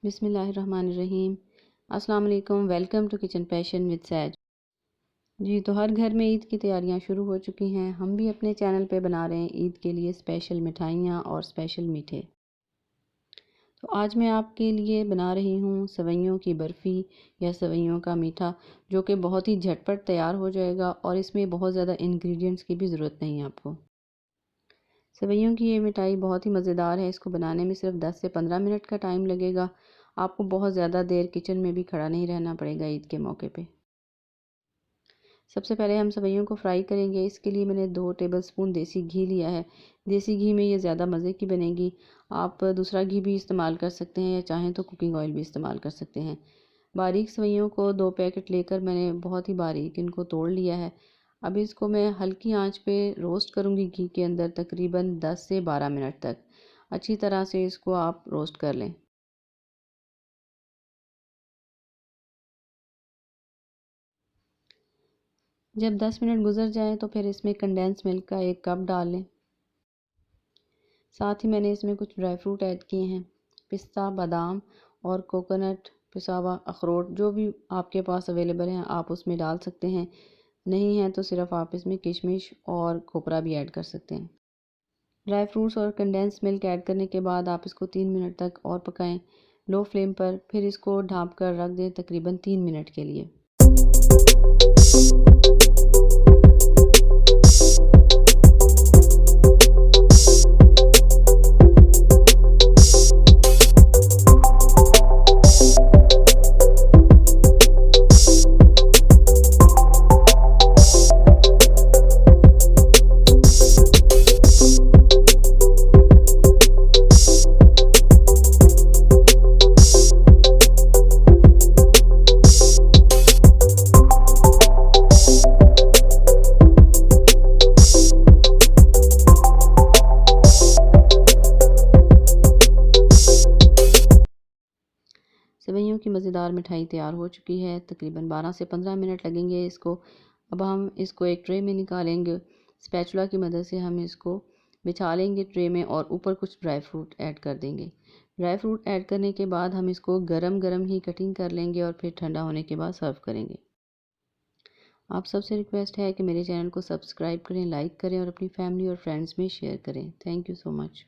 बिस्मिल्लाहिर्रहमानिर्रहीम। अस्सलाम वालेकुम। Welcome to kitchen passion with सैज। जी तो हर घर में ईद की तैयारियां शुरू हो चुकी हैं। हम भी अपने चैनल पे बना रहे हैं ईद के लिए स्पेशल मिठाइयाँ और स्पेशल मीठे। तो आज मैं आपके लिए बना रही हूँ सेवइयों की बर्फ़ी या सेवइयों का मीठा, जो कि बहुत ही झटपट तैयार हो जाएगा और इसमें बहुत ज़्यादा इंग्रेडिएंट्स की भी ज़रूरत नहीं है आपको। सेवइयों की ये मिठाई बहुत ही मज़ेदार है। इसको बनाने में सिर्फ 10 से 15 मिनट का टाइम लगेगा। आपको बहुत ज़्यादा देर किचन में भी खड़ा नहीं रहना पड़ेगा ईद के मौके पे। सबसे पहले हम सेवइयों को फ्राई करेंगे। इसके लिए मैंने 2 टेबलस्पून देसी घी लिया है। देसी घी में ये ज़्यादा मज़े की बनेगी। आप दूसरा घी भी इस्तेमाल कर सकते हैं या चाहें तो कुकिंग ऑयल भी इस्तेमाल कर सकते हैं। बारीक सेवइयों को 2 पैकेट लेकर मैंने बहुत ही बारीक इनको तोड़ लिया है। अब इसको मैं हल्की आंच पे रोस्ट करूँगी घी के अंदर तकरीबन 10 से 12 मिनट तक। अच्छी तरह से इसको आप रोस्ट कर लें। जब 10 मिनट गुजर जाएं तो फिर इसमें कंडेंस मिल्क का 1 कप डाल लें। साथ ही मैंने इसमें कुछ ड्राई फ्रूट ऐड किए हैं, पिस्ता, बादाम और कोकोनट, पिसा हुआ अखरोट, जो भी आपके पास अवेलेबल हैं आप उसमें डाल सकते हैं। नहीं है तो सिर्फ आप इसमें किशमिश और खोपरा भी ऐड कर सकते हैं। ड्राई फ्रूट्स और कंडेंस मिल्क ऐड करने के बाद आप इसको 3 मिनट तक और पकाएं लो फ्लेम पर। फिर इसको ढाँप कर रख दें तकरीबन 3 मिनट के लिए। सेवइयों की मज़ेदार मिठाई तैयार हो चुकी है। तकरीबन 12 से 15 मिनट लगेंगे इसको। अब हम इसको एक ट्रे में निकालेंगे। स्पैचुला की मदद से हम इसको बिछा लेंगे ट्रे में और ऊपर कुछ ड्राई फ्रूट ऐड कर देंगे। ड्राई फ्रूट ऐड करने के बाद हम इसको गरम गरम ही कटिंग कर लेंगे और फिर ठंडा होने के बाद सर्व करेंगे। आप सबसे रिक्वेस्ट है कि मेरे चैनल को सब्सक्राइब करें, लाइक करें और अपनी फैमिली और फ्रेंड्स में शेयर करें। Thank you so much.